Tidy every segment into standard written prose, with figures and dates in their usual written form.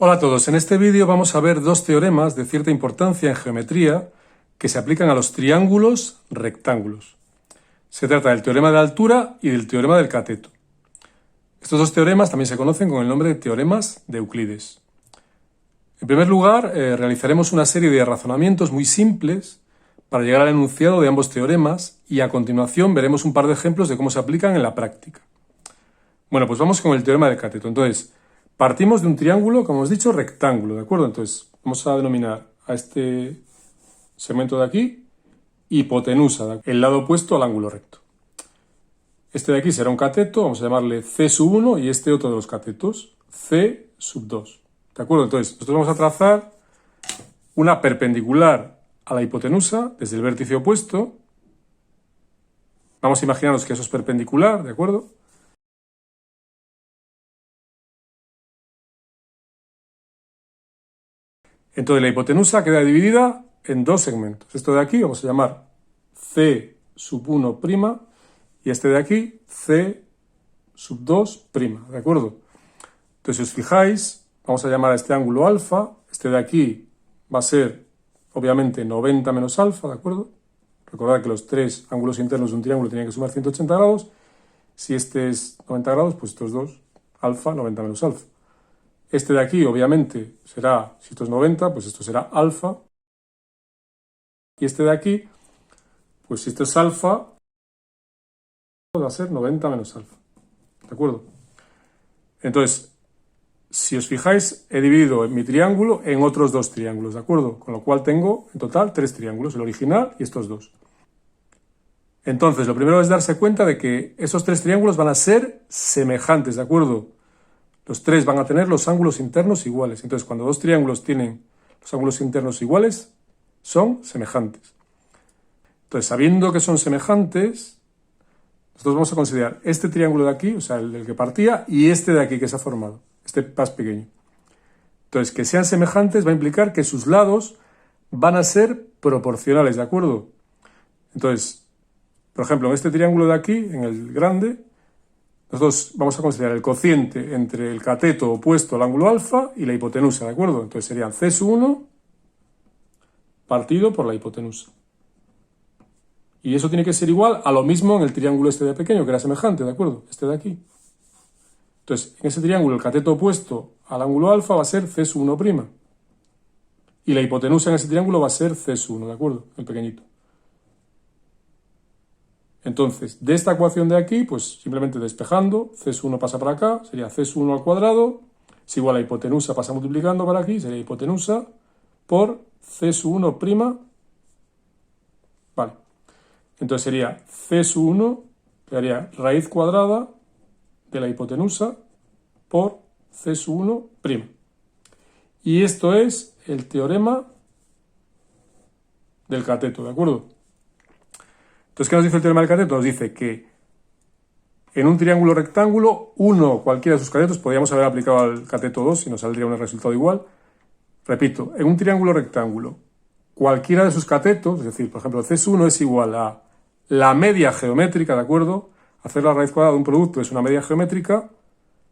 Hola a todos, en este vídeo vamos a ver dos teoremas de cierta importancia en geometría que se aplican a los triángulos rectángulos. Se trata del teorema de la altura y del teorema del cateto. Estos dos teoremas también se conocen con el nombre de teoremas de Euclides. En primer lugar, realizaremos una serie de razonamientos muy simples para llegar al enunciado de ambos teoremas y a continuación veremos un par de ejemplos de cómo se aplican en la práctica. Bueno, pues vamos con el teorema del cateto. Entonces, partimos de un triángulo, como hemos dicho, rectángulo, ¿de acuerdo? Entonces, vamos a denominar a este segmento de aquí hipotenusa, el lado opuesto al ángulo recto. Este de aquí será un cateto, vamos a llamarle C1 y este otro de los catetos, C2. ¿De acuerdo? Entonces, nosotros vamos a trazar una perpendicular a la hipotenusa desde el vértice opuesto. Vamos a imaginarnos que eso es perpendicular, ¿de acuerdo? Entonces la hipotenusa queda dividida en dos segmentos. Esto de aquí vamos a llamar C1' y este de aquí C2', ¿de acuerdo? Entonces si os fijáis, vamos a llamar a este ángulo alfa, este de aquí va a ser obviamente 90 menos alfa, ¿de acuerdo? Recordad que los tres ángulos internos de un triángulo tienen que sumar 180 grados. Si este es 90 grados, pues estos dos, alfa, 90 menos alfa. Este de aquí, obviamente, será, si esto es 90, pues esto será alfa. Y este de aquí, pues si esto es alfa, va a ser 90 menos alfa. ¿De acuerdo? Entonces, si os fijáis, he dividido mi triángulo en otros dos triángulos, ¿de acuerdo? Con lo cual tengo, en total, tres triángulos, el original y estos dos. Entonces, lo primero es darse cuenta de que esos tres triángulos van a ser semejantes, ¿de acuerdo? Los tres van a tener los ángulos internos iguales. Entonces, cuando dos triángulos tienen los ángulos internos iguales, son semejantes. Entonces, sabiendo que son semejantes, nosotros vamos a considerar este triángulo de aquí, o sea, el que partía, y este de aquí que se ha formado, este más pequeño. Entonces, que sean semejantes va a implicar que sus lados van a ser proporcionales, ¿de acuerdo? Entonces, por ejemplo, en este triángulo de aquí, en el grande, nosotros vamos a considerar el cociente entre el cateto opuesto al ángulo alfa y la hipotenusa, ¿de acuerdo? Entonces serían C1 partido por la hipotenusa. Y eso tiene que ser igual a lo mismo en el triángulo este de pequeño, que era semejante, ¿de acuerdo? Este de aquí. Entonces, en ese triángulo el cateto opuesto al ángulo alfa va a ser C1'. Y la hipotenusa en ese triángulo va a ser C1, ¿de acuerdo? El pequeñito. Entonces, de esta ecuación de aquí, pues simplemente despejando, C1 pasa para acá, sería C1 al cuadrado, es igual a hipotenusa, pasa multiplicando para aquí, sería hipotenusa por C1'. Vale. Entonces sería C1, quedaría raíz cuadrada de la hipotenusa por C1'. Y esto es el teorema del cateto, ¿de acuerdo? Entonces, ¿qué nos dice el teorema del cateto? Nos dice que en un triángulo rectángulo, cualquiera de sus catetos, podríamos haber aplicado al cateto 2 y nos saldría un resultado igual. Repito, en un triángulo rectángulo, cualquiera de sus catetos, es decir, por ejemplo, C1 es igual a la media geométrica, ¿de acuerdo? Hacer la raíz cuadrada de un producto es una media geométrica.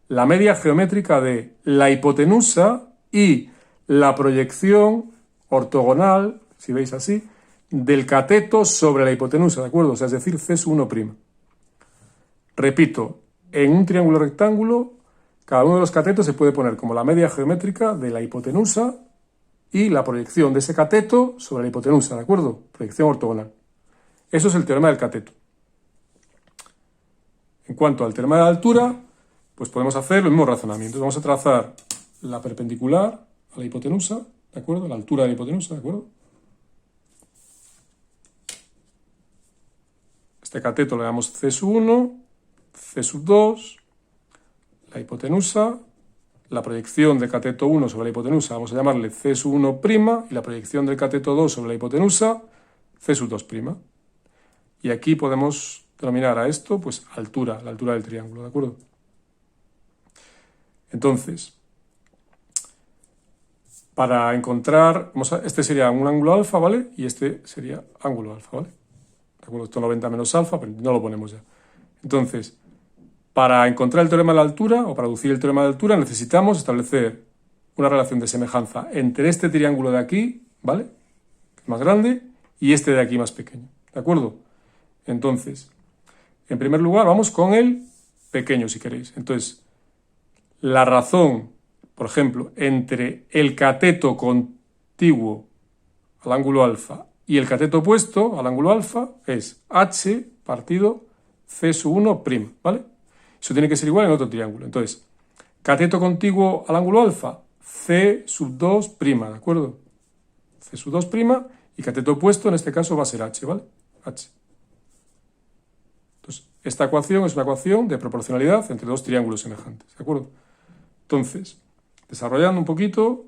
La media geométrica de la hipotenusa y la proyección ortogonal, si veis así, del cateto sobre la hipotenusa, ¿de acuerdo? O sea, es decir, C1'. Repito, en un triángulo rectángulo, cada uno de los catetos se puede poner como la media geométrica de la hipotenusa y la proyección de ese cateto sobre la hipotenusa, ¿de acuerdo? Proyección ortogonal. Eso es el teorema del cateto. En cuanto al teorema de la altura, pues podemos hacer los mismos razonamientos. Vamos a trazar la perpendicular a la hipotenusa, ¿de acuerdo? La altura de la hipotenusa, ¿de acuerdo? Este cateto le damos C1, C2, la hipotenusa, la proyección del cateto 1 sobre la hipotenusa, vamos a llamarle C1', y la proyección del cateto 2 sobre la hipotenusa, C2'. Y aquí podemos denominar a esto, pues, altura, la altura del triángulo, ¿de acuerdo? Entonces, para encontrar, este sería un ángulo alfa, ¿vale? Y este sería ángulo alfa, ¿vale? ¿De acuerdo? Esto 90 menos alfa, pero no lo ponemos ya. Entonces, para encontrar el teorema de la altura, o para deducir el teorema de la altura, necesitamos establecer una relación de semejanza entre este triángulo de aquí, ¿vale? Que es más grande, y este de aquí más pequeño, ¿de acuerdo? Entonces, en primer lugar, vamos con el pequeño, si queréis. Entonces, la razón, por ejemplo, entre el cateto contiguo al ángulo alfa y el cateto opuesto al ángulo alfa es h partido c sub 1', ¿vale? Eso tiene que ser igual en otro triángulo. Entonces, cateto contiguo al ángulo alfa, c sub 2', ¿de acuerdo? C sub 2', y cateto opuesto en este caso va a ser h, ¿vale? H. Entonces, esta ecuación es una ecuación de proporcionalidad entre dos triángulos semejantes, ¿de acuerdo? Entonces, desarrollando un poquito,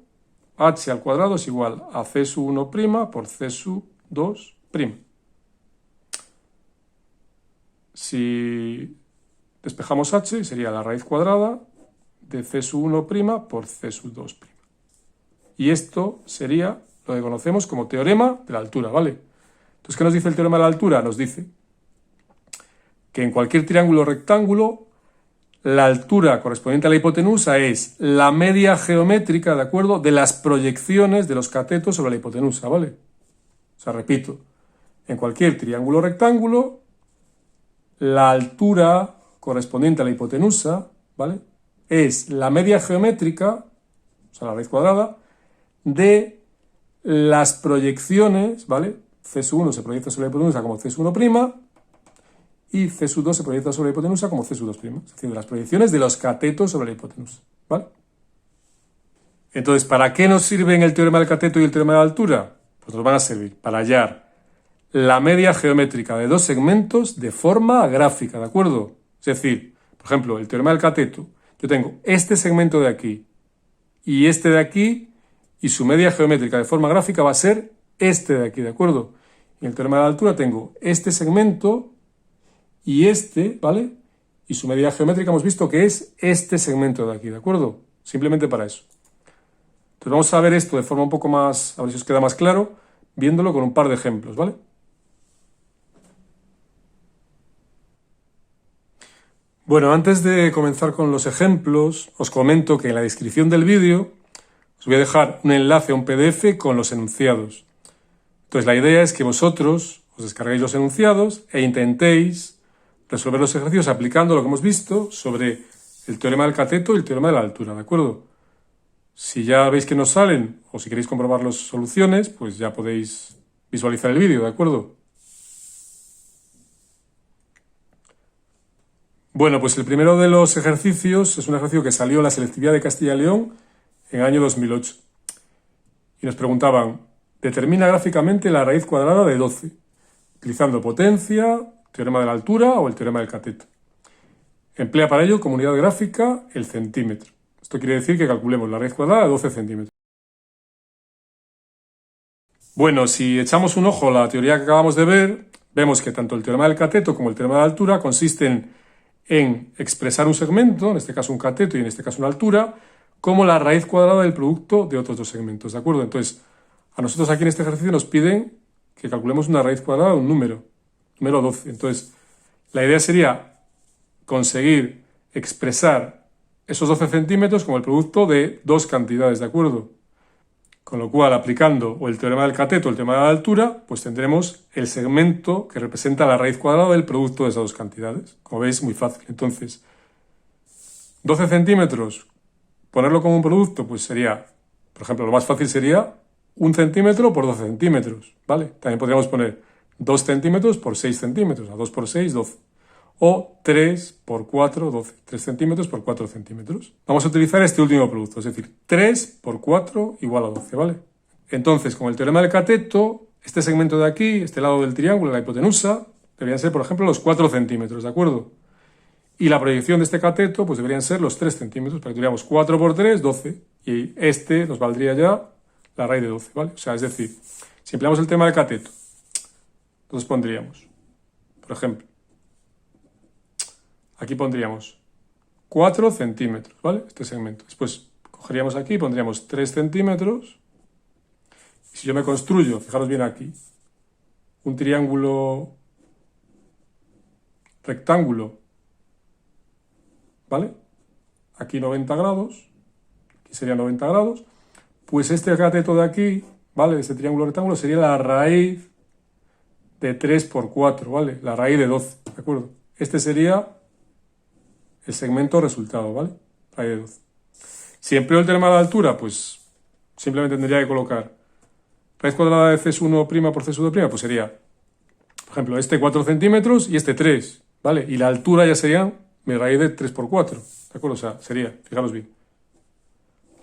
h al cuadrado es igual a c sub 1' por c sub 2'. Si despejamos h, sería la raíz cuadrada de c sub 1' por c sub 2'. Y esto sería lo que conocemos como teorema de la altura, ¿vale? Entonces, ¿qué nos dice el teorema de la altura? Nos dice que en cualquier triángulo rectángulo, la altura correspondiente a la hipotenusa es la media geométrica, ¿de acuerdo?, de las proyecciones de los catetos sobre la hipotenusa, ¿vale? O sea, repito, en cualquier triángulo rectángulo, la altura correspondiente a la hipotenusa, ¿vale?, es la media geométrica, o sea, la raíz cuadrada, de las proyecciones, ¿vale? C sub 1 se proyecta sobre la hipotenusa como C sub 1', y C sub 2 se proyecta sobre la hipotenusa como C sub 2', es decir, de las proyecciones de los catetos sobre la hipotenusa, ¿vale? Entonces, ¿para qué nos sirven el teorema del cateto y el teorema de la altura? Pues nos van a servir para hallar la media geométrica de dos segmentos de forma gráfica, ¿de acuerdo? Es decir, por ejemplo, el teorema del cateto, yo tengo este segmento de aquí y este de aquí, y su media geométrica de forma gráfica va a ser este de aquí, ¿de acuerdo? Y en el teorema de la altura tengo este segmento y este, ¿vale? Y su medida geométrica hemos visto que es este segmento de aquí, ¿de acuerdo? Simplemente para eso. Entonces vamos a ver esto de forma un poco más, a ver si os queda más claro, viéndolo con un par de ejemplos, ¿vale? Bueno, antes de comenzar con los ejemplos, os comento que en la descripción del vídeo os voy a dejar un enlace a un PDF con los enunciados. Entonces la idea es que vosotros os descarguéis los enunciados e intentéis resolver los ejercicios aplicando lo que hemos visto sobre el teorema del cateto y el teorema de la altura, ¿de acuerdo? Si ya veis que no salen o si queréis comprobar las soluciones, pues ya podéis visualizar el vídeo, ¿de acuerdo? Bueno, pues el primero de los ejercicios es un ejercicio que salió en la selectividad de Castilla y León en el año 2008. Y nos preguntaban, determina gráficamente la raíz cuadrada de 12, utilizando potencia, teorema de la altura o el teorema del cateto. Emplea para ello como unidad gráfica el centímetro. Esto quiere decir que calculemos la raíz cuadrada de 12 centímetros. Bueno, si echamos un ojo a la teoría que acabamos de ver, vemos que tanto el teorema del cateto como el teorema de la altura consisten en expresar un segmento, en este caso un cateto y en este caso una altura, como la raíz cuadrada del producto de otros dos segmentos, ¿de acuerdo? Entonces, a nosotros aquí en este ejercicio nos piden que calculemos una raíz cuadrada de un número 12. Entonces, la idea sería conseguir expresar esos 12 centímetros como el producto de dos cantidades, ¿de acuerdo? Con lo cual, aplicando o el teorema del cateto o el teorema de la altura, pues tendremos el segmento que representa la raíz cuadrada del producto de esas dos cantidades. Como veis, muy fácil. Entonces, 12 centímetros, ponerlo como un producto, pues sería, por ejemplo, lo más fácil sería 1 centímetro por 12 centímetros, ¿vale? También podríamos poner 2 centímetros por 6 centímetros, a 2 por 6, 12. O 3 por 4, 12. 3 centímetros por 4 centímetros. Vamos a utilizar este último producto, es decir, 3 por 4 igual a 12, ¿vale? Entonces, con el teorema del cateto, este segmento de aquí, este lado del triángulo, la hipotenusa, deberían ser, por ejemplo, los 4 centímetros, ¿de acuerdo? Y la proyección de este cateto, pues deberían ser los 3 centímetros, para que tuviéramos 4 por 3, 12. Y este nos valdría ya la raíz de 12, ¿vale? O sea, es decir, si empleamos el tema del cateto, entonces pondríamos, por ejemplo, aquí pondríamos 4 centímetros, ¿vale? Este segmento. Después cogeríamos aquí y pondríamos 3 centímetros. Y si yo me construyo, fijaros bien aquí, un triángulo rectángulo, ¿vale? Aquí 90 grados, aquí sería 90 grados, pues este cateto de aquí, ¿vale? De este triángulo rectángulo sería la raíz de 3 por 4, ¿vale? La raíz de 12, ¿de acuerdo? Este sería el segmento resultado, ¿vale? Raíz de 12. Si empleo el teorema de la altura, pues simplemente tendría que colocar raíz cuadrada de C1' por C2', pues sería, por ejemplo, este 4 centímetros y este 3, ¿vale? Y la altura ya sería mi raíz de 3 por 4, ¿de acuerdo? O sea, sería, fijaros bien.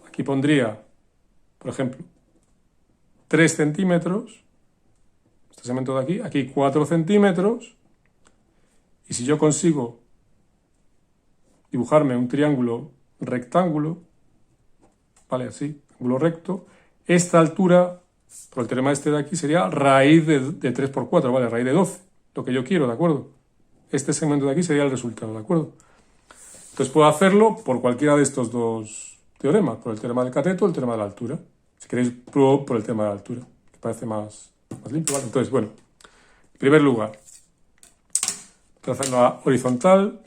Aquí pondría, por ejemplo, 3 centímetros, este segmento de aquí 4 centímetros, y si yo consigo dibujarme un triángulo rectángulo, ¿vale? Así, ángulo recto, esta altura, por el teorema este de aquí, sería raíz de 3 por 4, ¿vale? Raíz de 12, lo que yo quiero, ¿de acuerdo? Este segmento de aquí sería el resultado, ¿de acuerdo? Entonces puedo hacerlo por cualquiera de estos dos teoremas, por el teorema del cateto o el teorema de la altura. Si queréis, pruebo por el tema de la altura, que parece más limpio, ¿vale? Entonces, bueno, en primer lugar, trazando la horizontal,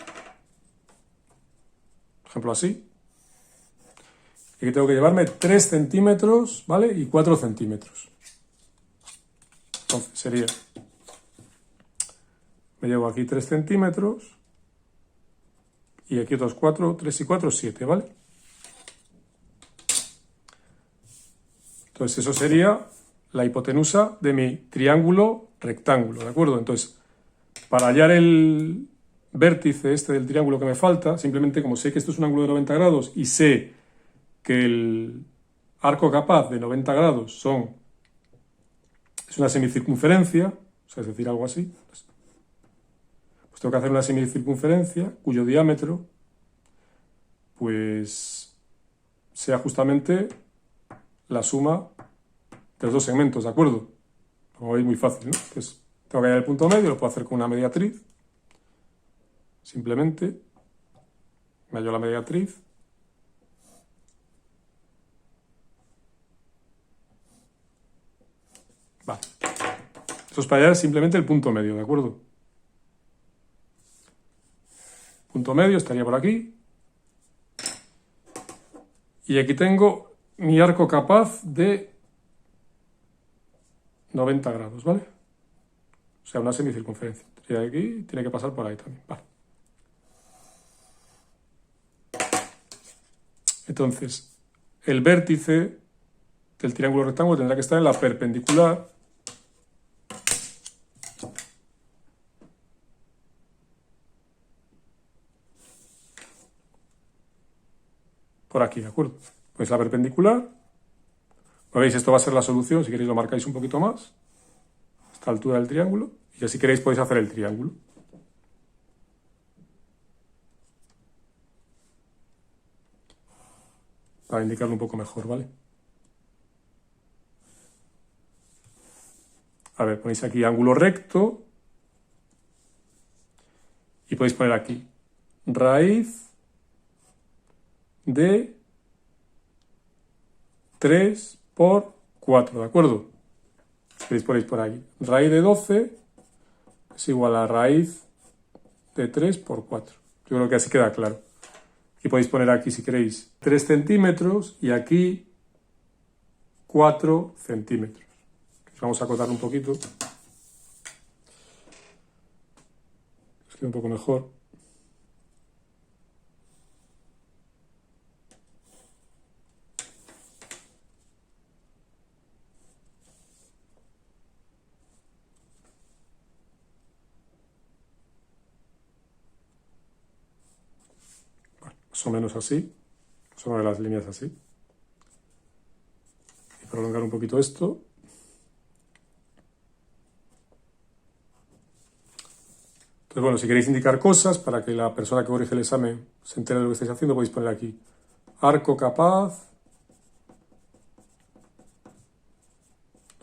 por ejemplo así. Y aquí tengo que llevarme 3 centímetros, ¿vale? Y 4 centímetros. Entonces sería, me llevo aquí 3 centímetros y aquí otros 4, 3 y 4, 7, ¿vale? Entonces eso sería la hipotenusa de mi triángulo rectángulo, ¿de acuerdo? Entonces, para hallar el vértice este del triángulo que me falta, simplemente como sé que esto es un ángulo de 90 grados y sé que el arco capaz de 90 grados es una semicircunferencia, o sea, es decir, algo así, pues tengo que hacer una semicircunferencia cuyo diámetro pues sea justamente la suma de los dos segmentos, ¿de acuerdo? Como veis, muy fácil, ¿no? Pues tengo que hallar el punto medio, lo puedo hacer con una mediatriz, simplemente me hallo la mediatriz. Vale. Eso es para hallar simplemente el punto medio, ¿de acuerdo? Punto medio estaría por aquí. Y aquí tengo mi arco capaz de 90 grados, ¿vale? O sea, una semicircunferencia. Y aquí tiene que pasar por ahí también, vale. Entonces, el vértice del triángulo rectángulo tendrá que estar en la perpendicular por aquí, ¿de acuerdo? Pues la perpendicular, como veis, esto va a ser la solución, si queréis lo marcáis un poquito más, esta altura del triángulo, y si queréis podéis hacer el triángulo. Para indicarlo un poco mejor, ¿vale? A ver, ponéis aquí ángulo recto y podéis poner aquí raíz de 3 por 4, ¿de acuerdo? Podéis poner por aquí. Raíz de 12 es igual a raíz de 3 por 4. Yo creo que así queda claro. Y podéis poner aquí, si queréis, 3 centímetros y aquí 4 centímetros. Vamos a acotar un poquito. Os queda un poco mejor. Más o menos así, sobre las líneas así. Y prolongar un poquito esto. Entonces, bueno, si queréis indicar cosas para que la persona que corrige el examen se entere de lo que estáis haciendo, podéis poner aquí arco capaz,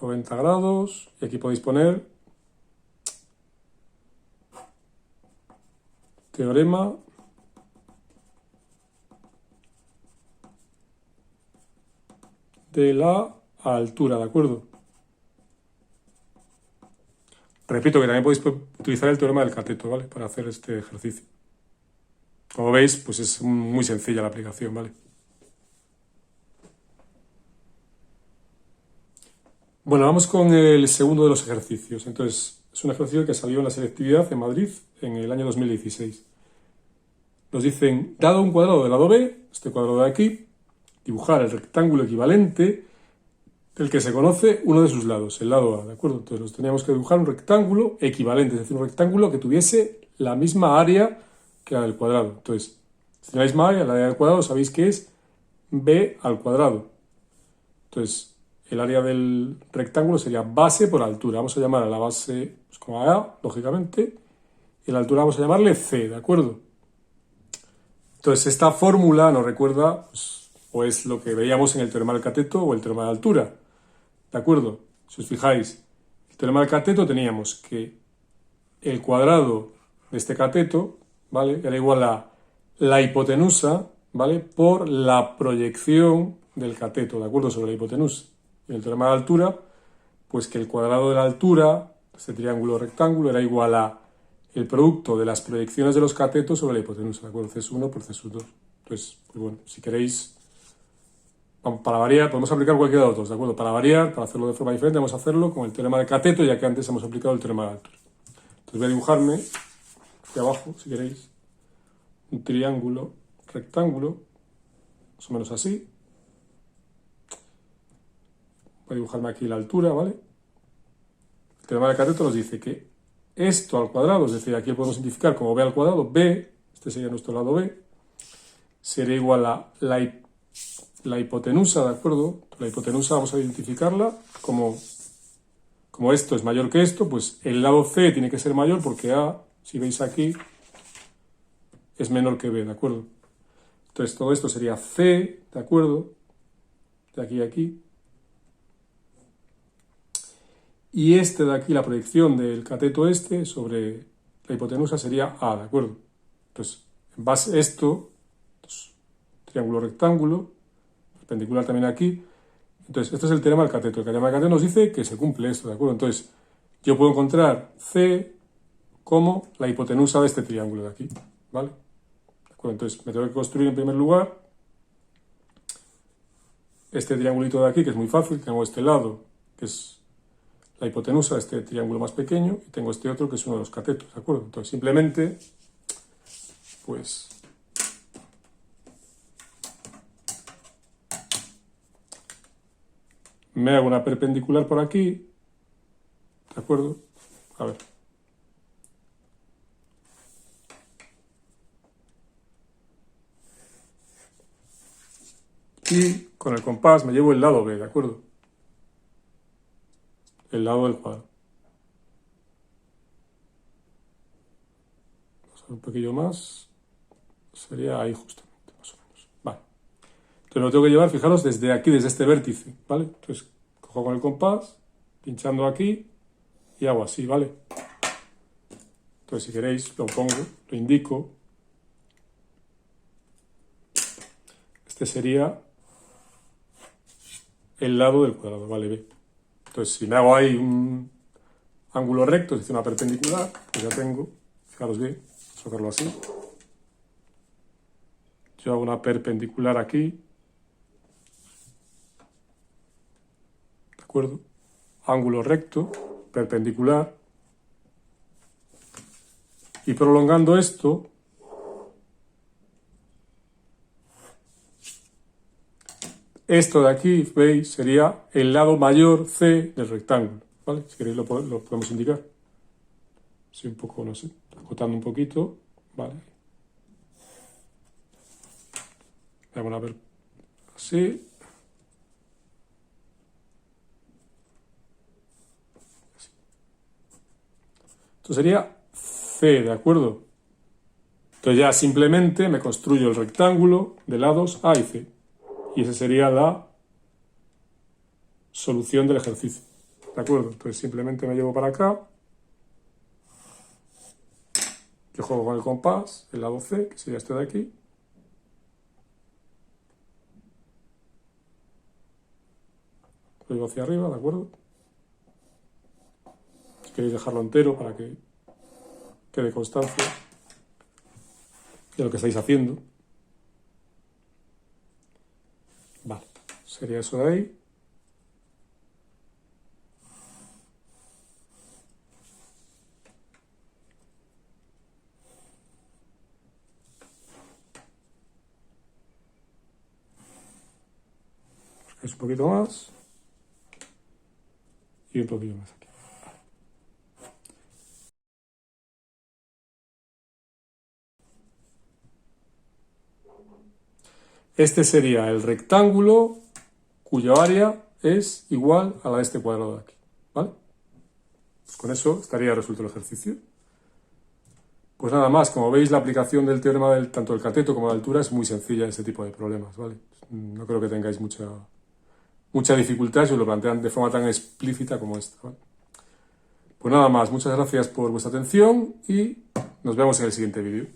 90 grados, y aquí podéis poner teorema de la altura, ¿de acuerdo? Repito que también podéis utilizar el teorema del cateto, ¿vale? Para hacer este ejercicio. Como veis, pues es muy sencilla la aplicación, ¿vale? Bueno, vamos con el segundo de los ejercicios. Entonces, es un ejercicio que salió en la selectividad en Madrid en el año 2016. Nos dicen, dado un cuadrado del lado B, este cuadrado de aquí, dibujar el rectángulo equivalente del que se conoce uno de sus lados, el lado A, ¿de acuerdo? Entonces, nos teníamos que dibujar un rectángulo equivalente, es decir, un rectángulo que tuviese la misma área que la del cuadrado. Entonces, si tiene la misma área, la área del cuadrado, sabéis que es B al cuadrado. Entonces, el área del rectángulo sería base por altura. Vamos a llamar a la base pues, como A, lógicamente, y la altura vamos a llamarle C, ¿de acuerdo? Entonces, esta fórmula nos recuerda, pues, o es lo que veíamos en el teorema del cateto o el teorema de altura, ¿de acuerdo? Si os fijáis, el teorema del cateto teníamos que el cuadrado de este cateto, ¿vale? Era igual a la hipotenusa, ¿vale? Por la proyección del cateto, ¿de acuerdo? Sobre la hipotenusa. En el teorema de altura, pues que el cuadrado de la altura, este triángulo rectángulo, era igual a el producto de las proyecciones de los catetos sobre la hipotenusa, ¿de acuerdo? C1 por C2. Entonces, pues bueno, si queréis, para variar, podemos aplicar cualquiera de los dos, ¿de acuerdo? Para variar, para hacerlo de forma diferente, vamos a hacerlo con el teorema de cateto, ya que antes hemos aplicado el teorema de altura. Entonces voy a dibujarme, aquí abajo, si queréis, un triángulo rectángulo, más o menos así. Voy a dibujarme aquí la altura, ¿vale? El teorema de cateto nos dice que esto al cuadrado, es decir, aquí lo podemos identificar como B al cuadrado, B, este sería nuestro lado B, sería igual a la hipotenusa, ¿de acuerdo? La hipotenusa vamos a identificarla como esto es mayor que esto, pues el lado C tiene que ser mayor porque A, si veis aquí, es menor que B, ¿de acuerdo? Entonces todo esto sería C, ¿de acuerdo? De aquí a aquí. Y este de aquí, la proyección del cateto este sobre la hipotenusa sería A, ¿de acuerdo? Entonces, en base a esto, pues, triángulo rectángulo, perpendicular también aquí. Entonces, este es el teorema del cateto. El teorema del cateto nos dice que se cumple esto, ¿de acuerdo? Entonces, yo puedo encontrar C como la hipotenusa de este triángulo de aquí, ¿vale? ¿De acuerdo? Entonces, me tengo que construir en primer lugar este triangulito de aquí, que es muy fácil. Tengo este lado, que es la hipotenusa de este triángulo más pequeño, y tengo este otro que es uno de los catetos, ¿de acuerdo? Entonces, simplemente, pues, me hago una perpendicular por aquí, ¿de acuerdo? A ver. Y con el compás me llevo el lado B, ¿de acuerdo? El lado del cuadrado. Vamos a ver un poquillo más. Sería ahí justamente, más o menos. Vale. Entonces lo tengo que llevar, fijaros, desde aquí, desde este vértice, ¿vale? Entonces cojo con el compás, pinchando aquí, y hago así, ¿vale? Entonces si queréis, lo pongo, lo indico. Este sería el lado del cuadrado, ¿vale? B. Entonces si me hago ahí un ángulo recto, es decir, una perpendicular, pues ya tengo, fijaros bien, vamos a sacarlo así. Yo hago una perpendicular aquí, ¿de acuerdo? Ángulo recto, perpendicular, y prolongando esto, esto de aquí, veis, sería el lado mayor C del rectángulo, ¿vale? Si queréis lo podemos indicar. Sí, un poco, no sé, acotando un poquito, ¿vale? Vamos a ver así. Esto sería C, ¿de acuerdo? Entonces ya simplemente me construyo el rectángulo de lados A y C. Y esa sería la solución del ejercicio, ¿de acuerdo? Entonces simplemente me llevo para acá. Yo juego con el compás, el lado C, que sería este de aquí. Lo llevo hacia arriba, ¿de acuerdo? Si queréis dejarlo entero para que quede constancia de lo que estáis haciendo. Vale, sería eso de ahí. Es un poquito más. Y un poquito más aquí. Este sería el rectángulo cuya área es igual a la de este cuadrado de aquí, ¿vale? Pues con eso estaría resuelto el ejercicio. Pues nada más, como veis, la aplicación del teorema tanto del cateto como de la altura es muy sencilla en este tipo de problemas, ¿vale? No creo que tengáis mucha dificultad si os lo plantean de forma tan explícita como esta, ¿vale? Pues nada más, muchas gracias por vuestra atención y nos vemos en el siguiente vídeo.